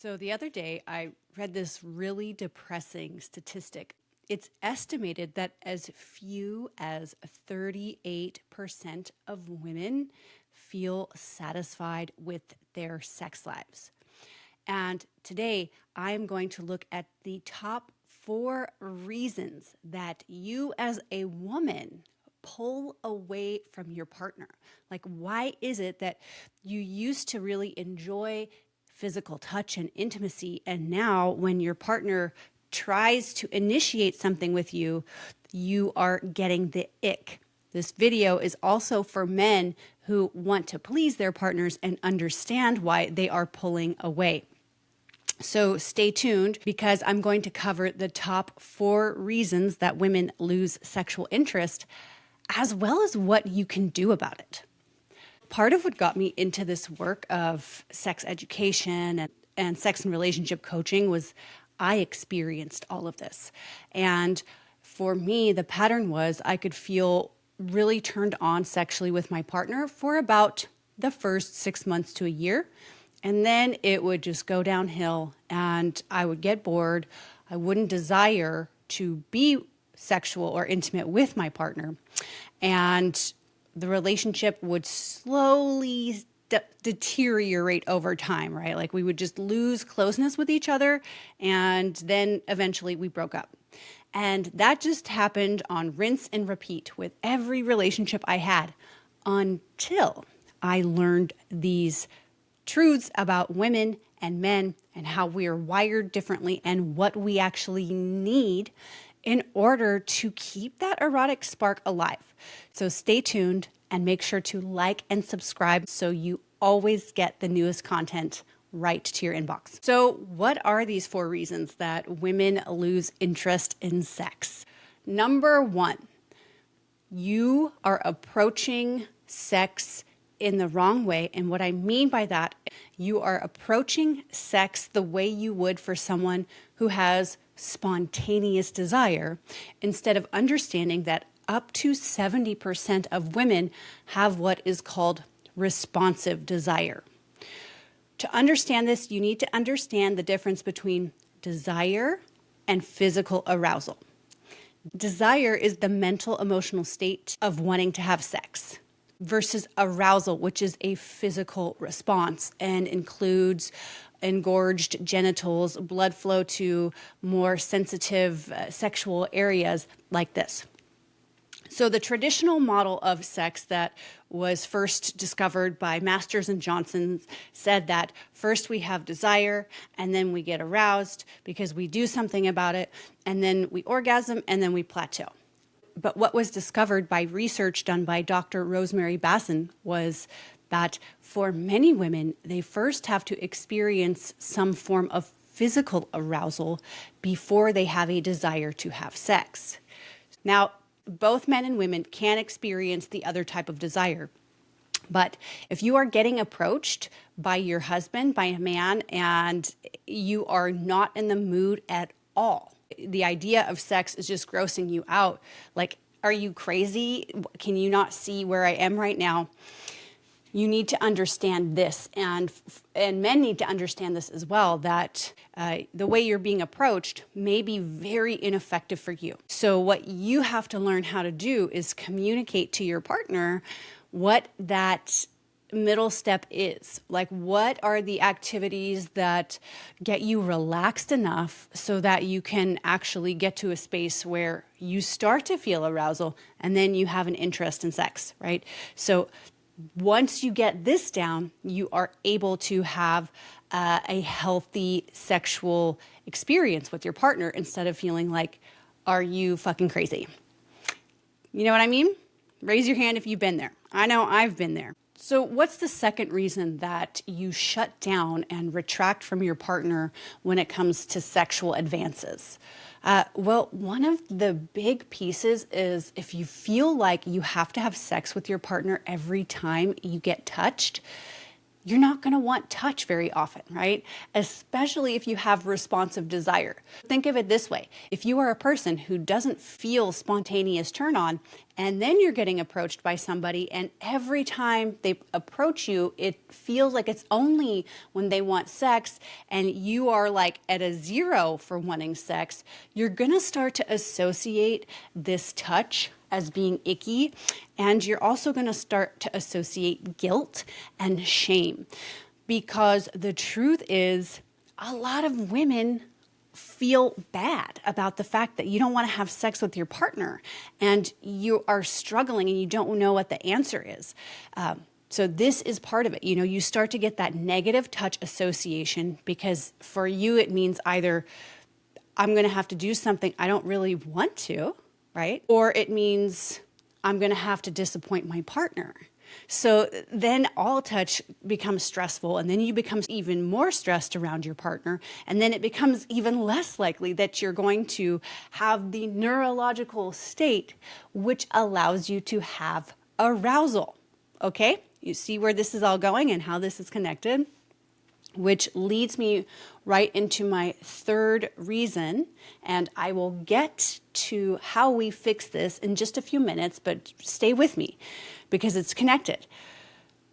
So the other day, I read this really depressing statistic. It's estimated that as few as 38% of women feel satisfied with their sex lives. And today, I'm going to look at the top 4 reasons that you as a woman pull away from your partner. Like, why is it that you used to really enjoy physical touch and intimacy, and now when your partner tries to initiate something with you, you are getting the ick? This video is also for men who want to please their partners and understand why they are pulling away. So stay tuned, because I'm going to cover the top 4 reasons that women lose sexual interest, as well as what you can do about it. Part of what got me into this work of sex education and sex and relationship coaching was I experienced all of this. And for me, the pattern was I could feel really turned on sexually with my partner for about the first 6 months to a year. And then it would just go downhill and I would get bored. I wouldn't desire to be sexual or intimate with my partner. And the relationship would slowly deteriorate over time, right? Like we would just lose closeness with each other, and then eventually we broke up. And that just happened on rinse and repeat with every relationship I had, until I learned these truths about women and men and how we are wired differently and what we actually need in order to keep that erotic spark alive. So stay tuned and make sure to like and subscribe so you always get the newest content right to your inbox. So what are these 4 reasons that women lose interest in sex? Number 1, you are approaching sex in the wrong way. And what I mean by that, you are approaching sex the way you would for someone who has spontaneous desire, instead of understanding that up to 70% of women have what is called responsive desire. To understand this, you need to understand the difference between desire and physical arousal. Desire is the mental, emotional state of wanting to have sex, versus arousal, which is a physical response and includes engorged genitals, blood flow to more sensitive sexual areas like this. So the traditional model of sex that was first discovered by Masters and Johnson said that first we have desire, and then we get aroused because we do something about it, and then we orgasm, and then we plateau. But what was discovered by research done by Dr. Rosemary Basson was that for many women, they first have to experience some form of physical arousal before they have a desire to have sex. Now, both men and women can experience the other type of desire. But if you are getting approached by your husband, by a man, and you are not in the mood at all, the idea of sex is just grossing you out. Like, are you crazy? Can you not see where I am right now? You need to understand this, and men need to understand this as well, that the way you're being approached may be very ineffective for you. So what you have to learn how to do is communicate to your partner what that middle step is. Like, what are the activities that get you relaxed enough so that you can actually get to a space where you start to feel arousal and then you have an interest in sex, right? So once you get this down, you are able to have a healthy sexual experience with your partner instead of feeling like, are you fucking crazy? You know what I mean? Raise your hand if you've been there. I know I've been there. So what's the second reason that you shut down and retract from your partner when it comes to sexual advances? Well, one of the big pieces is if you feel like you have to have sex with your partner every time you get touched, you're not going to want touch very often, right? Especially if you have responsive desire. Think of it this way. If you are a person who doesn't feel spontaneous turn on, and then you're getting approached by somebody, and every time they approach you, it feels like it's only when they want sex, and you are like at a 0 for wanting sex, you're going to start to associate this touch as being icky, and you're also going to start to associate guilt and shame, because the truth is a lot of women feel bad about the fact that you don't want to have sex with your partner and you are struggling and you don't know what the answer is. So this is part of it. You start to get that negative touch association because for you it means either I'm going to have to do something I don't really want to, right? Or it means I'm going to have to disappoint my partner. So then all touch becomes stressful, and then you become even more stressed around your partner, and then it becomes even less likely that you're going to have the neurological state which allows you to have arousal. Okay? You see where this is all going and how this is connected? Which leads me right into my third reason, and I will get to how we fix this in just a few minutes, but stay with me because it's connected.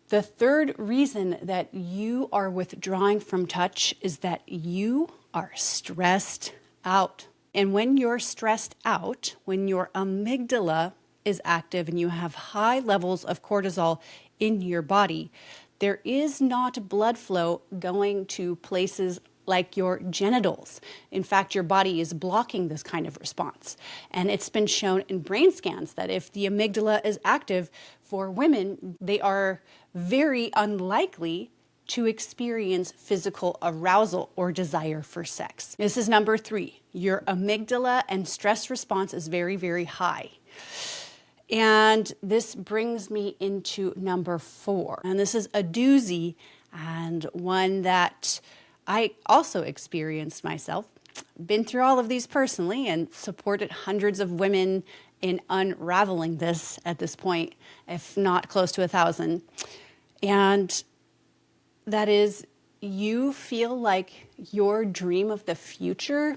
The third reason that you are withdrawing from touch is that you are stressed out. And when you're stressed out, when your amygdala is active and you have high levels of cortisol in your body, there is not blood flow going to places like your genitals. In fact, your body is blocking this kind of response. And it's been shown in brain scans that if the amygdala is active for women, they are very unlikely to experience physical arousal or desire for sex. This is number 3. Your amygdala and stress response is very, very high. And this brings me into number 4. And this is a doozy and one that I also experienced myself. Been through all of these personally and supported hundreds of women in unraveling this at this point, if not close to 1,000. And that is, you feel like your dream of the future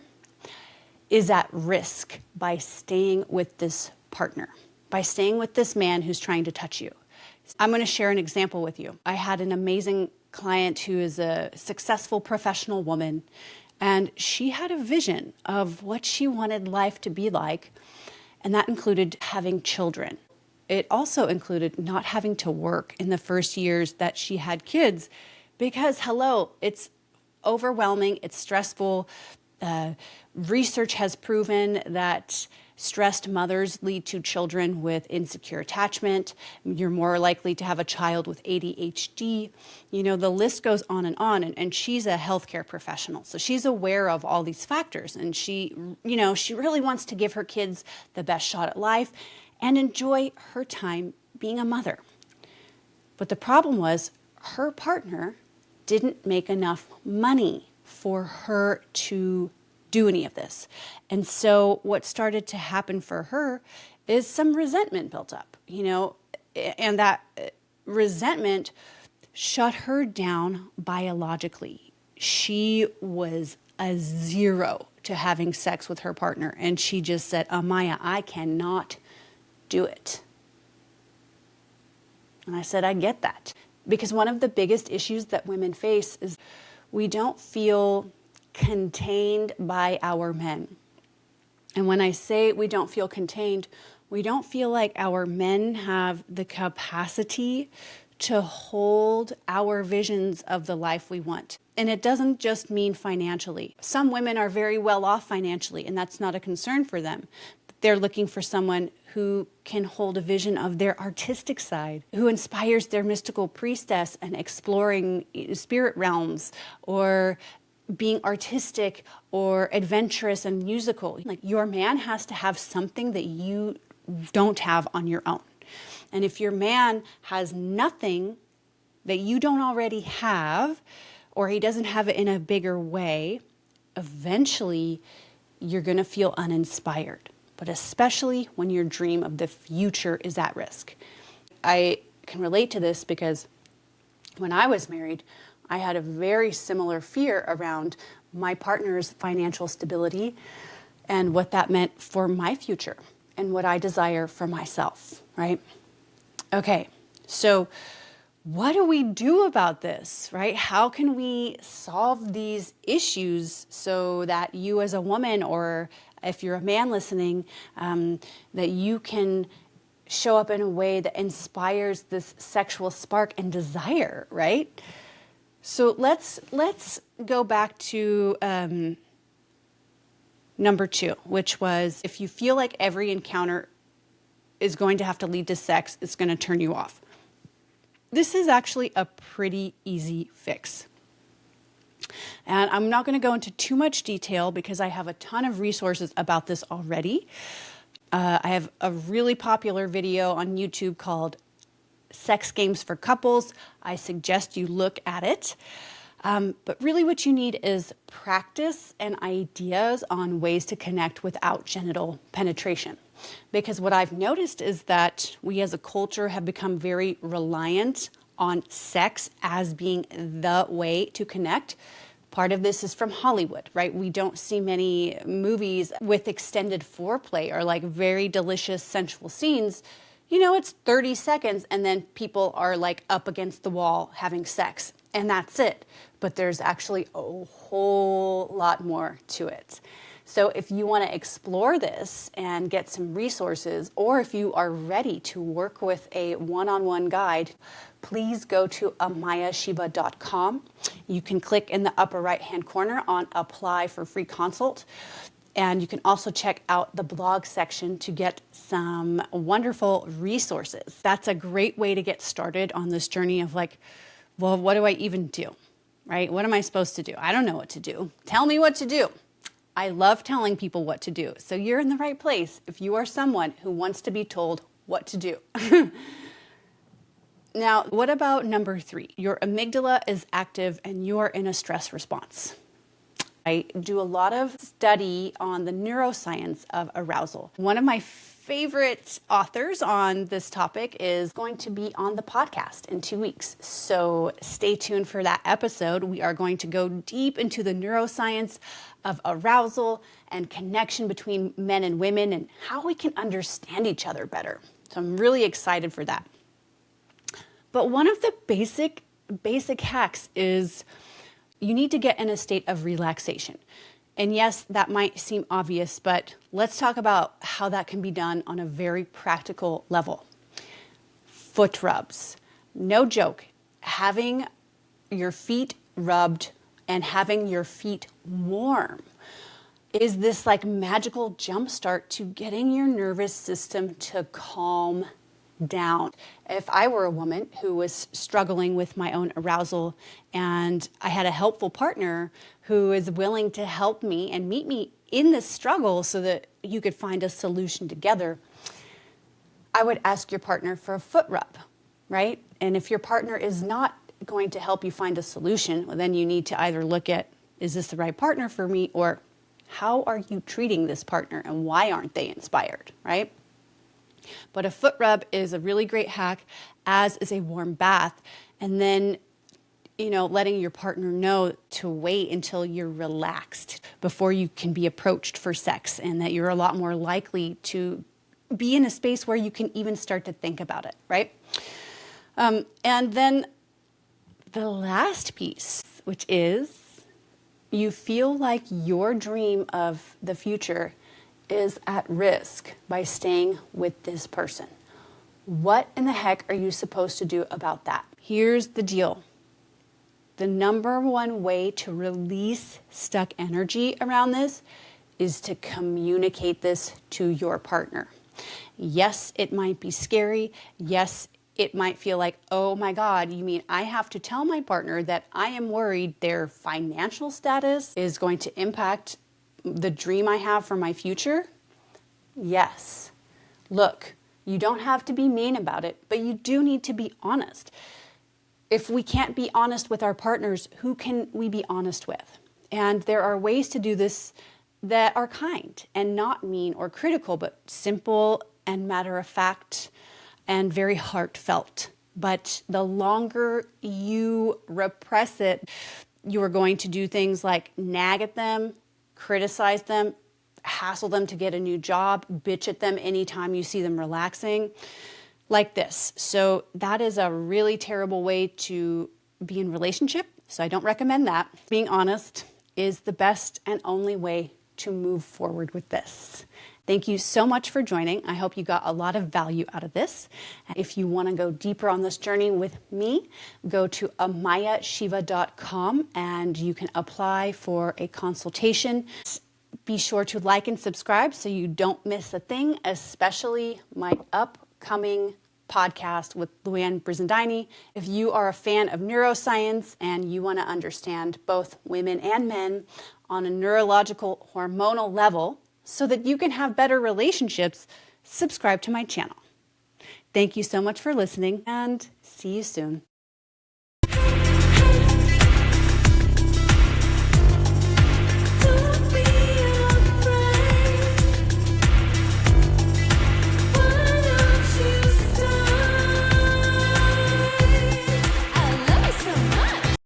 is at risk by staying with this partner, by staying with this man who's trying to touch you. I'm going to share an example with you. I had an amazing client who is a successful professional woman, and she had a vision of what she wanted life to be like, and that included having children. It also included not having to work in the first years that she had kids because, hello, it's overwhelming, it's stressful. Research has proven that stressed mothers lead to children with insecure attachment. You're more likely to have a child with ADHD. The list goes on, and she's a healthcare professional. So she's aware of all these factors, and she really wants to give her kids the best shot at life and enjoy her time being a mother. But the problem was her partner didn't make enough money for her to do any of this. And so what started to happen for her is some resentment built up, and that resentment shut her down biologically. She was a 0 to having sex with her partner, and she just said, Amaya, I cannot do it. And I said, I get that. Because one of the biggest issues that women face is we don't feel contained by our men. And when I say we don't feel contained, we don't feel like our men have the capacity to hold our visions of the life we want. And it doesn't just mean financially. Some women are very well off financially, and that's not a concern for them. They're looking for someone who can hold a vision of their artistic side, who inspires their mystical priestess and exploring spirit realms, or being artistic or adventurous and musical. Like, your man has to have something that you don't have on your own. And if your man has nothing that you don't already have, or he doesn't have it in a bigger way, eventually you're going to feel uninspired. But especially when your dream of the future is at risk. I can relate to this because When I was married, I had a very similar fear around my partner's financial stability and what that meant for my future and what I desire for myself, right? Okay, so what do we do about this, right? How can we solve these issues so that you as a woman, or if you're a man listening, that you can show up in a way that inspires this sexual spark and desire, right? So let's go back to number 2, which was, if you feel like every encounter is going to have to lead to sex, it's going to turn you off. This is actually a pretty easy fix. And I'm not going to go into too much detail because I have a ton of resources about this already. I have a really popular video on YouTube called Sex Games for Couples. I suggest you look at it. But really what you need is practice and ideas on ways to connect without genital penetration. Because what I've noticed is that we as a culture have become very reliant on sex as being the way to connect. Part of this is from Hollywood, right? We don't see many movies with extended foreplay or like very delicious sensual scenes. You know, it's 30 seconds and then people are like up against the wall having sex and that's it. But there's actually a whole lot more to it. So if you want to explore this and get some resources, or if you are ready to work with a one-on-one guide, please go to amayashiva.com. You can click in the upper right-hand corner on Apply for Free Consult. And you can also check out the blog section to get some wonderful resources. That's a great way to get started on this journey of like, well, what do I even do, right? What am I supposed to do? I don't know what to do. Tell me what to do. I love telling people what to do. So you're in the right place if you are someone who wants to be told what to do. Now, what about number 3? Your amygdala is active and you're in a stress response. I do a lot of study on the neuroscience of arousal. One of my favorite authors on this topic is going to be on the podcast in 2 weeks. So stay tuned for that episode. We are going to go deep into the neuroscience of arousal and connection between men and women and how we can understand each other better. So I'm really excited for that. But one of the basic hacks is you need to get in a state of relaxation. And yes, that might seem obvious, but let's talk about how that can be done on a very practical level. Foot rubs. No joke. Having your feet rubbed and having your feet warm is this like magical jumpstart to getting your nervous system to calm down. If I were a woman who was struggling with my own arousal and I had a helpful partner who is willing to help me and meet me in this struggle so that you could find a solution together, I would ask your partner for a foot rub, right? And if your partner is not going to help you find a solution, well, then you need to either look at, is this the right partner for me, or how are you treating this partner and why aren't they inspired, right? But a foot rub is a really great hack, as is a warm bath. And then, you know, letting your partner know to wait until you're relaxed before you can be approached for sex, and that you're a lot more likely to be in a space where you can even start to think about it, right? And then the last piece, which is you feel like your dream of the future is at risk by staying with this person. What in the heck are you supposed to do about that? Here's the deal. The number one way to release stuck energy around this is to communicate this to your partner. Yes, it might be scary. Yes, it might feel like, oh my God, you mean I have to tell my partner that I am worried their financial status is going to impact the dream I have for my future? Yes. Look, you don't have to be mean about it, but you do need to be honest. If we can't be honest with our partners, who can we be honest with? And there are ways to do this that are kind and not mean or critical, but simple and matter of fact and very heartfelt, But the longer you repress it, you are going to do things like nag at them, criticize them, hassle them to get a new job, bitch at them anytime you see them relaxing, like this. So that is a really terrible way to be in relationship. So I don't recommend that. Being honest is the best and only way to move forward with this. Thank you so much for joining. I hope you got a lot of value out of this. If you want to go deeper on this journey with me, go to amayashiva.com and you can apply for a consultation. Be sure to like and subscribe so you don't miss a thing, especially my upcoming podcast with Luann Brizendine. If you are a fan of neuroscience and you want to understand both women and men on a neurological hormonal level so that you can have better relationships, subscribe to my channel. Thank you so much for listening and see you soon.